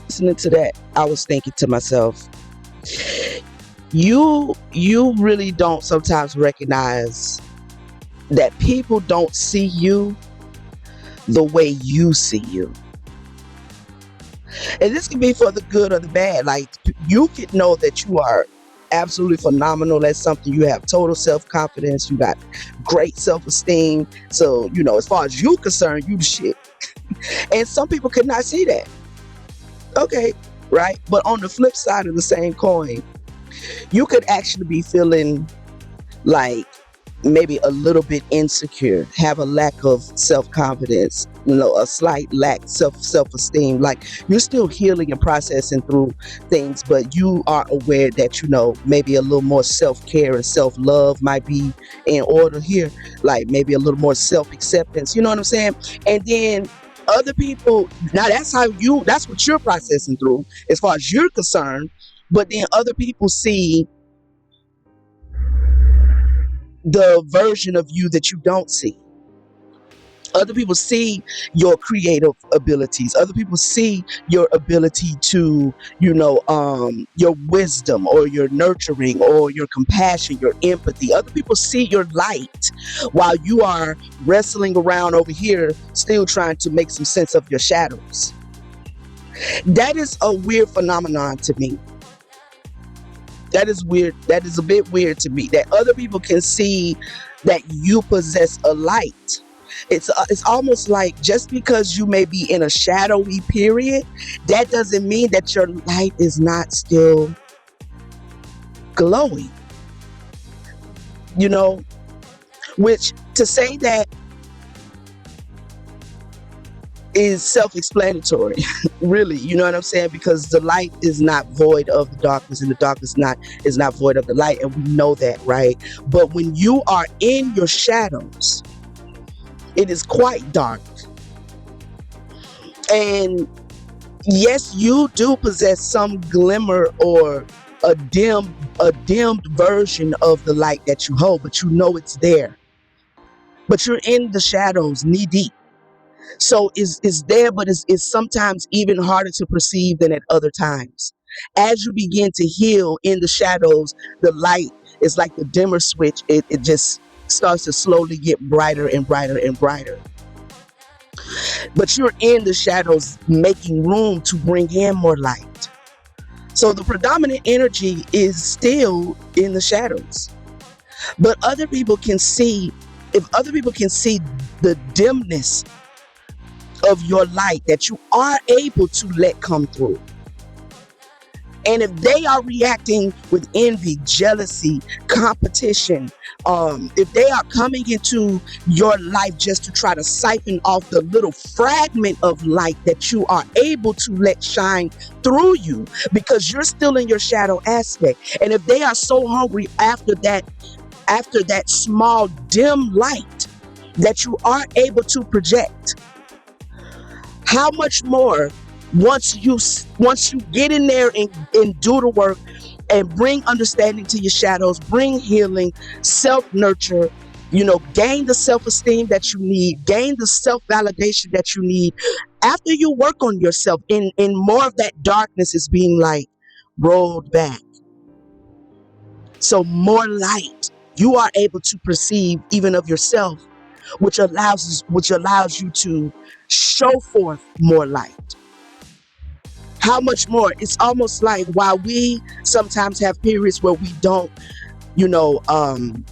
Listening to that, I was thinking to myself, you really don't sometimes recognize that people don't see you the way you see you. And this can be for the good or the bad. Like, you could know that you are absolutely phenomenal at something. You have total self-confidence. You got great self-esteem. So, as far as you concerned, you the shit. And some people could not see that. Okay, right? But on the flip side of the same coin, you could actually be feeling like maybe a little bit insecure, have a lack of self-confidence, a slight lack self-esteem. Like, you're still healing and processing through things, but you are aware that maybe a little more self-care and self-love might be in order here. Like, maybe a little more self-acceptance. You know what I'm saying? And then other people, now that's what you're processing through as far as you're concerned. But then other people see the version of you that you don't see. Other people see your creative abilities. Other people see your ability to, your wisdom or your nurturing or your compassion, your empathy. Other people see your light while you are wrestling around over here, still trying to make some sense of your shadows. That is a weird phenomenon to me. That is weird. That is a bit weird to me that other people can see that you possess a light. It's almost like just because you may be in a shadowy period, that doesn't mean that your light is not still glowing. You know, which to say that is self-explanatory. Really, you know what I'm saying? Because the light is not void of the darkness, and the darkness not is not void of the light, and we know that, right? But when you are in your shadows, it is quite dark. And yes, you do possess some glimmer or a dimmed version of the light that you hold, but you know it's there. But you're in the shadows, knee deep. So it's there, but it's sometimes even harder to perceive than at other times. As you begin to heal in the shadows, the light is like the dimmer switch. It just starts to slowly get brighter and brighter and brighter. But you're in the shadows, making room to bring in more light. So the predominant energy is still in the shadows. But other people can see, if other people can see the dimness of your light that you are able to let come through. And if they are reacting with envy, jealousy, competition, if they are coming into your life just to try to siphon off the little fragment of light that you are able to let shine through you, because you're still in your shadow aspect. And if they are so hungry after that small dim light that you are able to project, how much more once you get in there and do the work and bring understanding to your shadows, bring healing, self-nurture, gain the self-esteem that you need, gain the self-validation that you need. After you work on yourself, in more of that darkness is being like rolled back. So more light you are able to perceive even of yourself, which allows you to show forth more light. How much more? It's almost like, while we sometimes have periods where you know, um,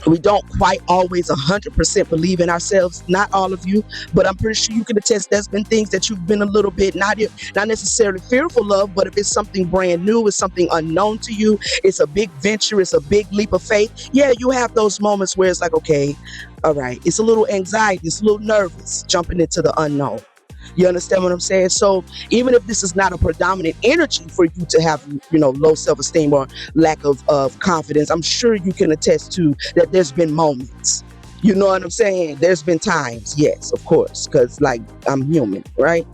we don't quite always 100% believe in ourselves. Not all of you, but I'm pretty sure you can attest. There's been things that you've been a little bit not necessarily fearful of, but if it's something brand new, it's something unknown to you, it's a big venture, it's a big leap of faith. Yeah, you have those moments where it's like, okay, all right, it's a little anxiety, it's a little nervous jumping into the unknown. You understand what I'm saying? So even if this is not a predominant energy for you to have, low self-esteem or lack of confidence, I'm sure you can attest to that there's been moments. You know what I'm saying? There's been times, yes, of course, because like I'm human, right?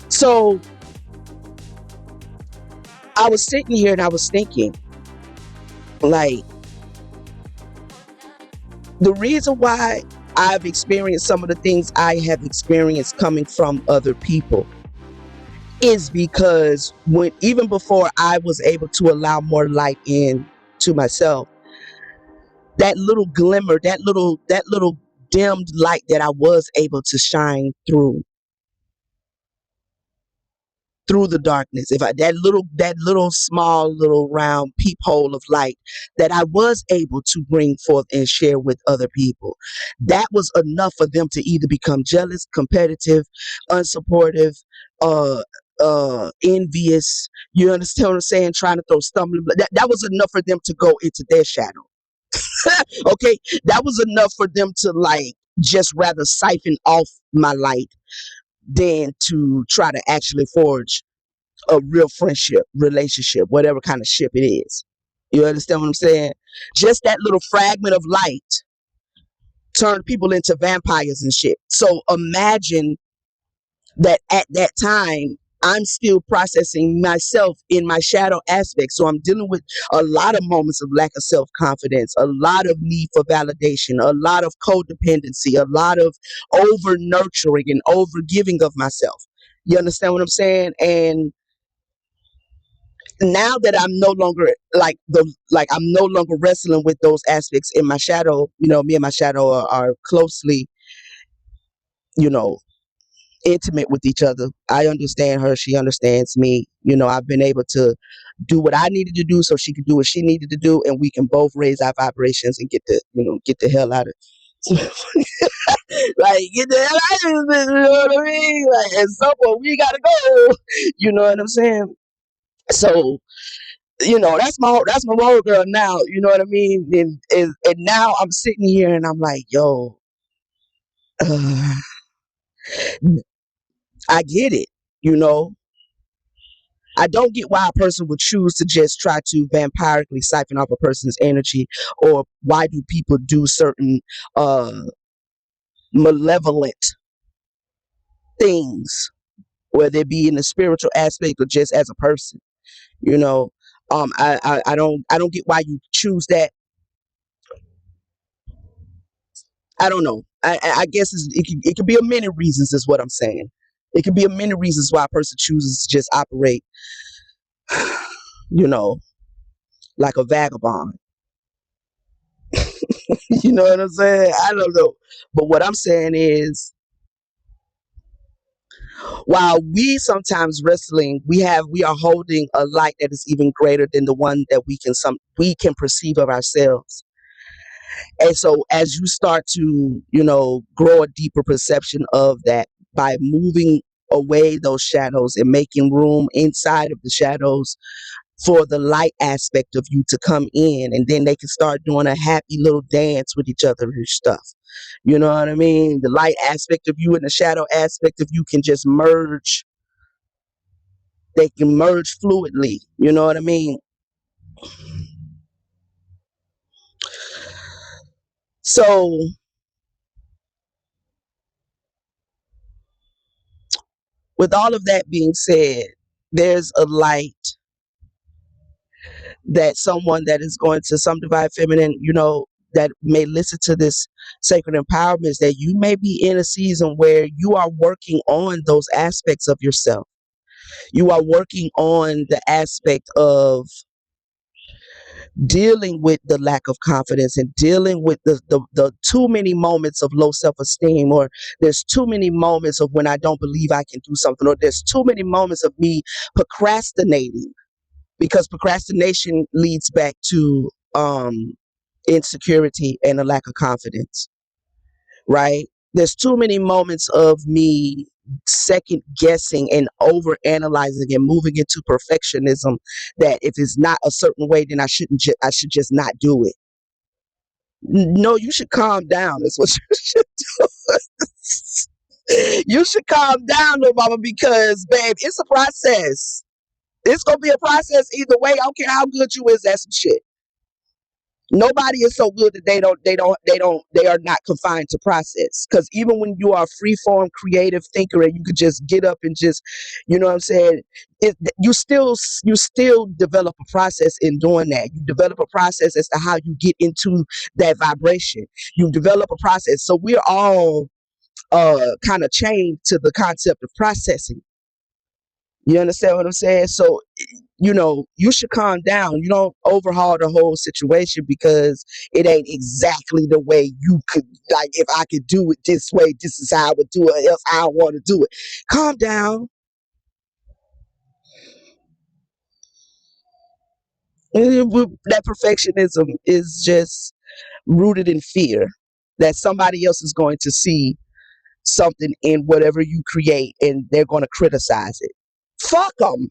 So I was sitting here and I was thinking, like, the reason why I've experienced some of the things I have experienced coming from other people is because when even before I was able to allow more light in to myself, that little glimmer, that little dimmed light that I was able to shine through the darkness, if I that little small little round peephole of light that I was able to bring forth and share with other people, that was enough for them to either become jealous, competitive, unsupportive, uh envious. You understand what I'm saying? Trying to throw stumbling that was enough for them to go into their shadow. Okay, that was enough for them to like just rather siphon off my light than to try to actually forge a real friendship, relationship, whatever kind of ship it is. You understand what I'm saying? Just that little fragment of light turned people into vampires and shit. So imagine that at that time, I'm still processing myself in my shadow aspect. So I'm dealing with a lot of moments of lack of self confidence, a lot of need for validation, a lot of codependency, a lot of over nurturing and over giving of myself. You understand what I'm saying? And now that I'm no longer I'm no longer wrestling with those aspects in my shadow. Me and my shadow are closely, you know, intimate with each other. I understand her, she understands me. I've been able to do what I needed to do so she could do what she needed to do, and we can both raise our vibrations and get the hell out of like get the hell out of this, you know what I mean? Like at some point we gotta go. You know what I'm saying? So that's my road girl now. You know what I mean? And now I'm sitting here and I'm like, yo, uh, I get it. You know, I don't get why a person would choose to just try to vampirically siphon off a person's energy, or why do people do certain uh, malevolent things, whether it be in the spiritual aspect or just as a person. You know, I don't get why you choose that. I don't know. I guess it could be a many reasons, is what I'm saying. It could be a many reasons why a person chooses to just operate, you know, like a vagabond. You know what I'm saying? I don't know. But what I'm saying is, while we sometimes wrestling, we are holding a light that is even greater than the one that we can perceive of ourselves. And so as you start to, grow a deeper perception of that by moving away those shadows and making room inside of the shadows for the light aspect of you to come in, and then they can start doing a happy little dance with each other and stuff. You know what I mean? The light aspect of you and the shadow aspect of you can just merge. They can merge fluidly. You know what I mean? So with all of that being said, there's a light that someone that is going to some divine feminine, that may listen to this sacred empowerment, that you may be in a season where you are working on those aspects of yourself. You are working on the aspect of dealing with the lack of confidence and dealing with the too many moments of low self-esteem, or there's too many moments of when I don't believe I can do something, or there's too many moments of me procrastinating, because procrastination leads back to insecurity and a lack of confidence, right? There's too many moments of me second guessing and over analyzing and moving into perfectionism, that if it's not a certain way, then I should just not do it. No, you should calm down. That's what you should do. You should calm down, little mama, because babe, it's a process. It's gonna be a process either way. I don't care how good you is at some shit. Nobody is so good that they are not confined to process, because even when you are a free form creative thinker and you could just get up and just, what I'm saying, you still develop a process in doing that. You develop a process as to how you get into that vibration. You develop a process. So we're all kind of chained to the concept of processing. You understand what I'm saying? So, you should calm down. You don't overhaul the whole situation because it ain't exactly the way you could, like, if I could do it this way, this is how I would do it, else I don't want to do it. Calm down. That perfectionism is just rooted in fear that somebody else is going to see something in whatever you create and they're going to criticize it. Fuck them.